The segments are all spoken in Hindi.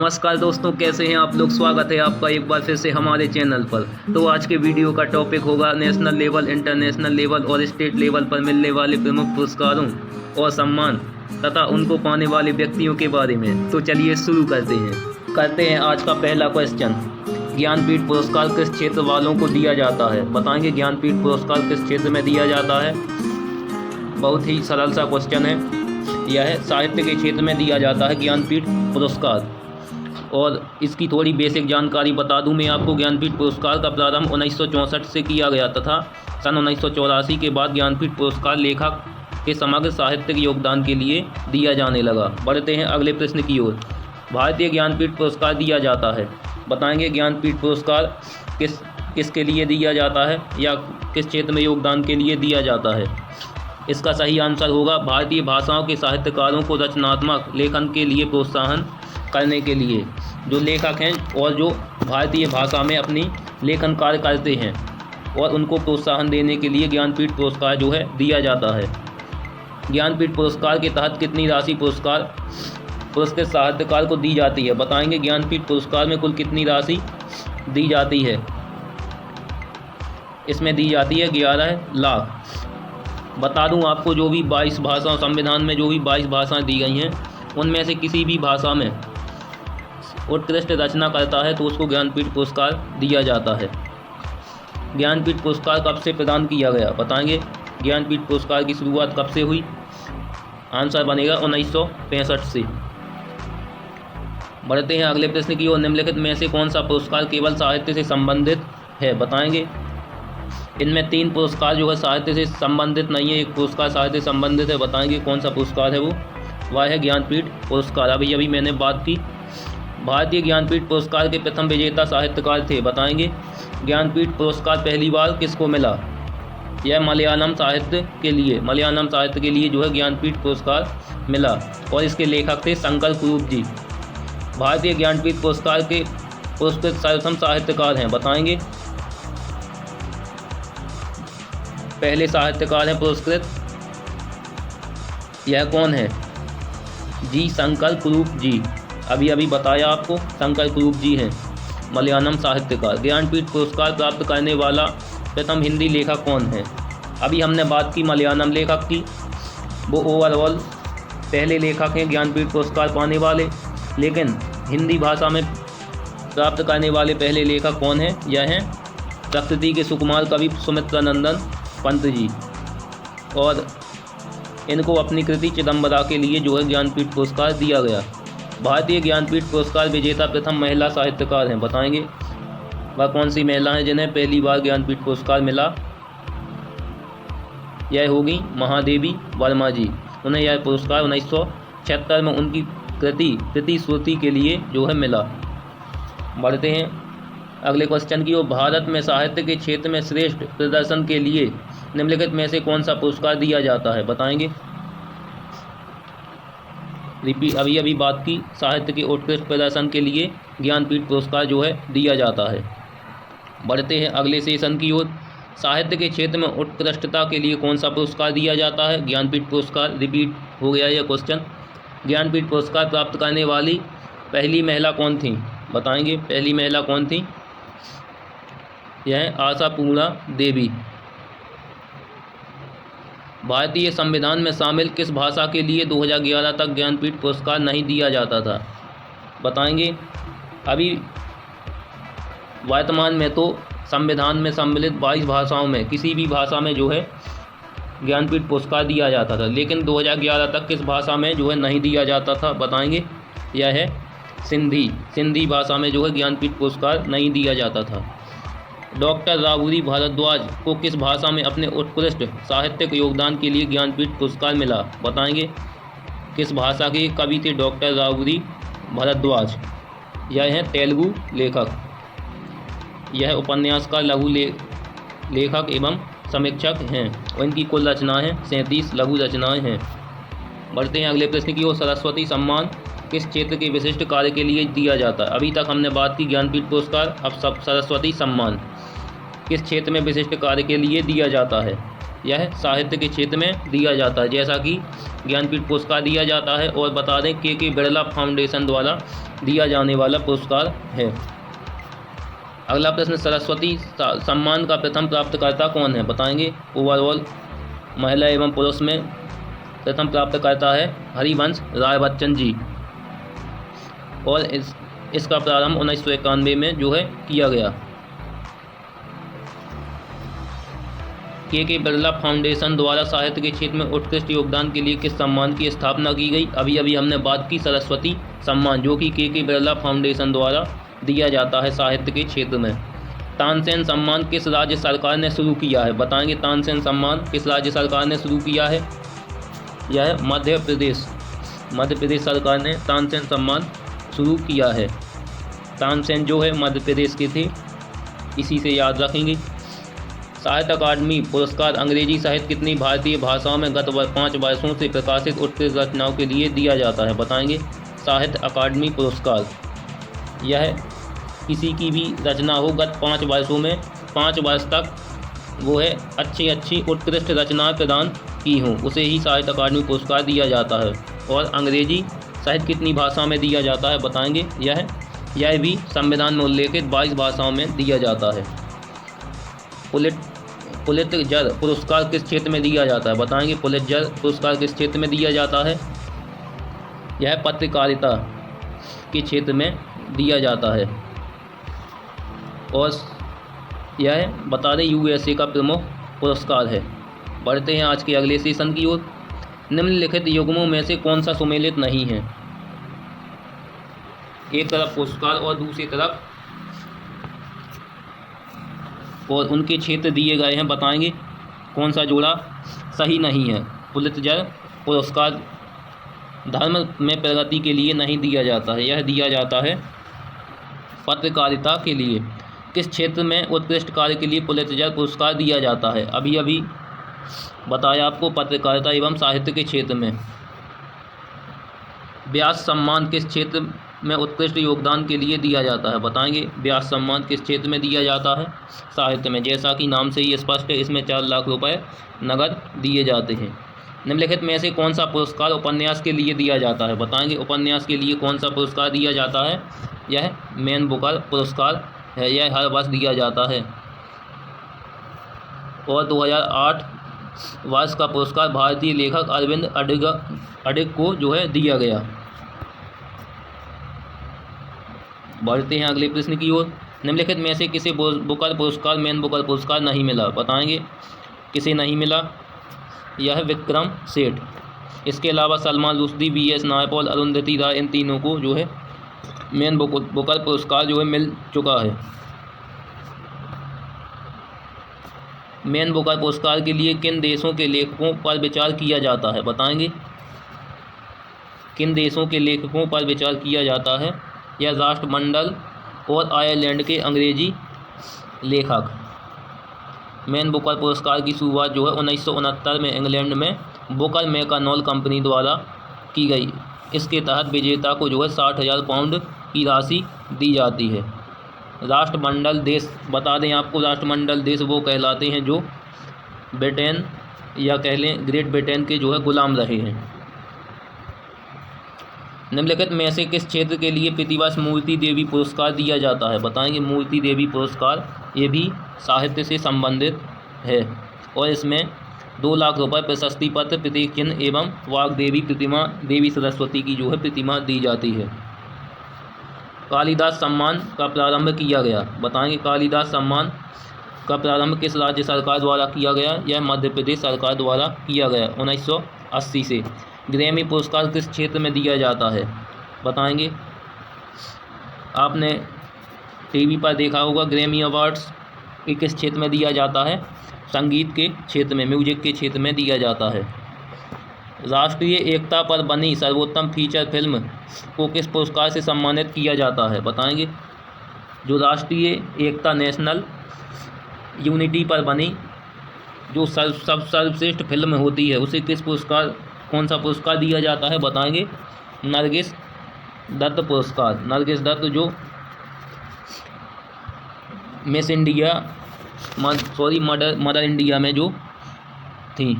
नमस्कार दोस्तों, कैसे हैं आप लोग। स्वागत है आपका एक बार फिर से हमारे चैनल पर। तो आज के वीडियो का टॉपिक होगा नेशनल लेवल, इंटरनेशनल लेवल और स्टेट लेवल पर मिलने वाले प्रमुख पुरस्कारों और सम्मान तथा उनको पाने वाले व्यक्तियों के बारे में। तो चलिए शुरू करते हैं आज का पहला क्वेश्चन। ज्ञानपीठ पुरस्कार किस क्षेत्र वालों को दिया जाता है? बताएंगे ज्ञानपीठ पुरस्कार किस क्षेत्र में दिया जाता है। बहुत ही सरल सा क्वेश्चन है। यह साहित्य के क्षेत्र में दिया जाता है ज्ञानपीठ पुरस्कार। और इसकी थोड़ी बेसिक जानकारी बता दूं मैं आपको। ज्ञानपीठ पुरस्कार का प्रारंभ 1964 से किया गया तथा सन 1984 के बाद ज्ञानपीठ पुरस्कार लेखक के समग्र साहित्यिक योगदान के लिए दिया जाने लगा। बढ़ते हैं अगले प्रश्न की ओर। भारतीय ज्ञानपीठ पुरस्कार दिया जाता है। बताएंगे ज्ञानपीठ पुरस्कार किसके लिए दिया जाता है या किस क्षेत्र में योगदान के लिए दिया जाता है। इसका सही आंसर होगा भारतीय भाषाओं के साहित्यकारों को रचनात्मक लेखन के लिए प्रोत्साहन करने के लिए। जो लेखक हैं और जो भारतीय भाषा में अपनी लेखन कार्य करते हैं और उनको प्रोत्साहन देने के लिए ज्ञानपीठ पुरस्कार जो है दिया जाता है। ज्ञानपीठ पुरस्कार के तहत कितनी राशि पुरस्कृत साहित्यकार को दी जाती है? बताएंगे ज्ञानपीठ पुरस्कार में कुल कितनी राशि दी जाती है। इसमें दी जाती है 11 लाख। बता दूं आपको, जो भी 22 भाषाओं, संविधान में जो भी 22 भाषाएँ दी गई हैं उनमें से किसी भी भाषा में उत्कृष्ट रचना करता है तो उसको ज्ञानपीठ पुरस्कार दिया जाता है। ज्ञानपीठ पुरस्कार कब से प्रदान किया गया? बताएंगे ज्ञानपीठ पुरस्कार की शुरुआत कब से हुई? आंसर बनेगा 1965 से। बढ़ते हैं अगले प्रश्न की ओर। निम्नलिखित में से कौन सा पुरस्कार केवल साहित्य से संबंधित है? बताएंगे। इनमें 3 पुरस्कार जो है साहित्य से संबंधित नहीं है, एक पुरस्कार साहित्य से संबंधित है। बताएंगे कौन सा पुरस्कार है वो? वह है ज्ञानपीठ पुरस्कार। अभी मैंने बात की। भारतीय ज्ञानपीठ पुरस्कार के प्रथम विजेता साहित्यकार थे। बताएंगे ज्ञानपीठ पुरस्कार पहली बार किसको मिला? यह मलयालम साहित्य के लिए जो है ज्ञानपीठ पुरस्कार मिला और इसके लेखक थे शंकर कुरूप जी। भारतीय ज्ञानपीठ पुरस्कार के पुरस्कृत सर्वप्रथम साहित्यकार हैं। बताएंगे पहले साहित्यकार हैं पुरस्कृत, यह कौन है? जी शंकर कुरूप जी। अभी बताया आपको, शंकर कुरूप जी हैं मलयालम साहित्यकार। ज्ञानपीठ पुरस्कार प्राप्त करने वाला प्रथम हिंदी लेखक कौन है? अभी हमने बात की मलयालम लेखक की, वो ओवरऑल पहले लेखक हैं ज्ञानपीठ पुरस्कार पाने वाले। लेकिन हिंदी भाषा में प्राप्त करने वाले पहले लेखक कौन हैं? यह हैं प्रकृति के सुकुमार कवि सुमित्रानंदन पंत जी। और इनको अपनी कृति चिदम्बरा के लिए जो है ज्ञानपीठ पुरस्कार दिया गया। भारतीय ज्ञानपीठ पुरस्कार विजेता प्रथम महिला साहित्यकार हैं। बताएंगे वह कौन सी महिला हैं जिन्हें पहली बार ज्ञानपीठ पुरस्कार मिला? यह होगी महादेवी वर्मा जी। उन्हें यह पुरस्कार 1976 में उनकी कृति श्रुति के लिए जो है मिला। बढ़ते हैं अगले क्वेश्चन की ओर। भारत में साहित्य के क्षेत्र में श्रेष्ठ प्रदर्शन के लिए निम्नलिखित में से कौन सा पुरस्कार दिया जाता है? बताएंगे। अभी बात की, साहित्य के उत्कृष्ट प्रदर्शन के लिए ज्ञानपीठ पुरस्कार जो है दिया जाता है। बढ़ते हैं अगले सेशन की ओर। साहित्य के क्षेत्र में उत्कृष्टता के लिए कौन सा पुरस्कार दिया जाता है? ज्ञानपीठ पुरस्कार। रिपीट हो गया यह क्वेश्चन। ज्ञानपीठ पुरस्कार प्राप्त करने वाली पहली महिला कौन थी? बताएंगे पहली महिला कौन थी? यह आशापूर्णा देवी। भारतीय संविधान में शामिल किस भाषा के लिए 2011 तक ज्ञानपीठ पुरस्कार नहीं दिया जाता था? बताएंगे। अभी वर्तमान में तो संविधान में सम्मिलित 22 भाषाओं में किसी भी भाषा में जो है ज्ञानपीठ पुरस्कार दिया जाता था, लेकिन 2011 तक किस भाषा में जो है नहीं दिया जाता था? बताएंगे। यह है सिंधी भाषा में जो है ज्ञानपीठ पुरस्कार नहीं दिया जाता था। डॉक्टर रावूरी भारद्वाज को किस भाषा में अपने उत्कृष्ट साहित्यिक योगदान के लिए ज्ञानपीठ पुरस्कार मिला? बताएंगे। किस भाषा के कवि थे डॉक्टर रावूरी भारद्वाज? यह हैं तेलुगु लेखक। यह उपन्यासकार, लघु लेखक एवं समीक्षक हैं और इनकी कुल रचनाएं हैं 37 लघु रचनाएं हैं। बढ़ते हैं अगले प्रश्न की ओर। सरस्वती सम्मान किस क्षेत्र के विशिष्ट कार्य के लिए दिया जाता है? अभी तक हमने बात की ज्ञानपीठ पुरस्कार, अब सरस्वती सम्मान किस क्षेत्र में विशिष्ट कार्य के लिए दिया जाता है? यह साहित्य के क्षेत्र में दिया जाता है, जैसा कि ज्ञानपीठ पुरस्कार दिया जाता है। और बता दें के बिरला फाउंडेशन द्वारा दिया जाने वाला पुरस्कार है। अगला प्रश्न, सरस्वती सम्मान का प्रथम प्राप्तकर्ता कौन है? बताएंगे। ओवरऑल महिला एवं पुरुष में प्रथम प्राप्तकर्ता है हरिवंश राय बच्चन जी। और इसका प्रारंभ 1991 में जो है किया गया। के बिरला फाउंडेशन द्वारा साहित्य के क्षेत्र में उत्कृष्ट योगदान के लिए किस सम्मान की स्थापना की गई? अभी अभी हमने बात की सरस्वती सम्मान, जो कि के बिरला फाउंडेशन द्वारा दिया जाता है साहित्य के क्षेत्र में। तानसेन सम्मान किस राज्य सरकार ने शुरू किया है? बताएंगे। तानसेन सम्मान किस राज्य सरकार ने शुरू किया है? यह मध्य प्रदेश। मध्य प्रदेश सरकार ने तानसेन सम्मान शुरू किया है। तानसेन जो है मध्य प्रदेश के थे, इसी से याद रखेंगे। साहित्य अकादमी पुरस्कार अंग्रेजी सहित कितनी भारतीय भाषाओं में गत 5 वर्षों से प्रकाशित उत्कृष्ट रचनाओं के लिए दिया जाता है? बताएंगे। साहित्य अकादमी पुरस्कार यह किसी की भी रचना हो गत 5 वर्षों में 5 वर्ष तक वो है अच्छी उत्कृष्ट रचनाएं प्रदान की हों, उसे ही साहित्य अकादमी पुरस्कार दिया जाता है। और अंग्रेजी सहित कितनी भाषा में दिया जाता है? बताएंगे। यह भी संविधान में उल्लेखित 22 भाषाओं में दिया जाता है। पुलित्जर पुरस्कार किस क्षेत्र में दिया जाता है? बताएंगे। पुलित्जर पुरस्कार किस क्षेत्र में दिया जाता है? यह पत्रकारिता के क्षेत्र में दिया जाता है। और यह बता दें यूएसए का प्रमुख पुरस्कार है। बढ़ते हैं आज के अगले सेशन की ओर। निम्नलिखित युग्मों में से कौन सा सुमेलित नहीं है? एक तरफ पुरस्कार और दूसरी तरफ और उनके क्षेत्र दिए गए हैं। बताएंगे कौन सा जोड़ा सही नहीं है। पुलित्जर पुरस्कार धर्म में प्रगति के लिए नहीं दिया जाता है, यह दिया जाता है पत्रकारिता के लिए। किस क्षेत्र में उत्कृष्ट कार्य के लिए पुलित्जर पुरस्कार दिया जाता है? अभी अभी बताया आपको, पत्रकारिता एवं साहित्य के क्षेत्र में। व्यास सम्मान किस क्षेत्र में उत्कृष्ट योगदान के लिए दिया जाता है? बताएंगे। व्यास सम्मान किस क्षेत्र में दिया जाता है? साहित्य में। जैसा कि नाम से ही स्पष्ट है, इसमें 4 लाख रुपए नगद दिए जाते हैं। निम्नलिखित में से कौन सा पुरस्कार उपन्यास के लिए दिया जाता है? बताएंगे। उपन्यास के लिए कौन सा पुरस्कार दिया जाता है? यह मैन बुकर पुरस्कार है, यह हर वर्ष दिया जाता है। और 2008 वर्ष का पुरस्कार भारतीय लेखक अरविंद अडिग को जो है दिया गया। बढ़ते हैं अगले प्रश्न की ओर। निम्नलिखित में से किसे बुकर पुरस्कार मैन बुकर पुरस्कार नहीं मिला? बताएंगे। किसे नहीं मिला? यह विक्रम सेठ। इसके अलावा सलमान रुश्दी, BS नायपॉल, अरुंधति राय, इन तीनों को जो है मैन बुकर पुरस्कार जो है मिल चुका है। मैन बुकर पुरस्कार के लिए किन देशों के लेखकों पर विचार किया जाता है? बताएंगे। किन देशों के लेखकों पर विचार किया जाता है? यह राष्ट्रमंडल और आयरलैंड के अंग्रेजी लेखक। मैन बुकर पुरस्कार की शुरुआत जो है 1969 में इंग्लैंड में बुकर मैकानॉल कंपनी द्वारा की गई। इसके तहत विजेता को जो है 60,000 पाउंड की राशि दी जाती है। राष्ट्रमंडल देश बता दें आपको, राष्ट्रमंडल देश वो कहलाते हैं जो ब्रिटेन या कह लें ग्रेट ब्रिटेन के जो है गुलाम रहे हैं। निम्नलिखित में से किस क्षेत्र के लिए प्रतिवर्ष मूर्ति देवी पुरस्कार दिया जाता है? बताएंगे। मूर्ति देवी पुरस्कार ये भी साहित्य से संबंधित है और इसमें 2 लाख रुपए प्रशस्ति पत्र, प्रतीक चिन्ह एवं वाग्देवी प्रतिमा, देवी सरस्वती की जो है प्रतिमा दी जाती है। कालिदास सम्मान का प्रारंभ किया गया? बताएंगे। कालिदास सम्मान का प्रारंभ किस राज्य सरकार द्वारा किया गया? यह मध्य प्रदेश सरकार द्वारा किया गया 1980 से। ग्रैमी पुरस्कार किस क्षेत्र में दिया जाता है? बताएंगे। आपने टीवी पर देखा होगा ग्रैमी अवार्ड्स, ये किस क्षेत्र में दिया जाता है? संगीत के क्षेत्र में, म्यूजिक के क्षेत्र में दिया जाता है। राष्ट्रीय एकता पर बनी सर्वोत्तम फीचर फिल्म को किस पुरस्कार से सम्मानित किया जाता है? बताएंगे। जो राष्ट्रीय एकता नेशनल यूनिटी पर बनी जो सर्वश्रेष्ठ फिल्म होती है उसे किस पुरस्कार, कौन सा पुरस्कार दिया जाता है? बताएंगे। नरगिस दत्त पुरस्कार। नरगिस दत्त जो मिस इंडिया मदर इंडिया में जो थीं।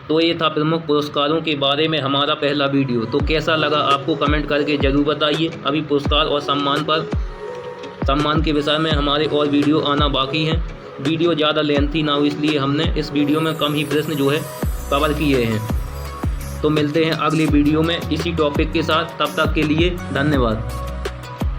तो ये था प्रमुख पुरस्कारों के बारे में हमारा पहला वीडियो। तो कैसा लगा आपको कमेंट करके ज़रूर बताइए। अभी पुरस्कार और सम्मान के विषय में हमारे और वीडियो आना बाकी हैं। वीडियो ज़्यादा लेंथी ना हो इसलिए हमने इस वीडियो में कम ही प्रश्न जो है कवर किए हैं। तो मिलते हैं अगले वीडियो में इसी टॉपिक के साथ। तब तक के लिए धन्यवाद।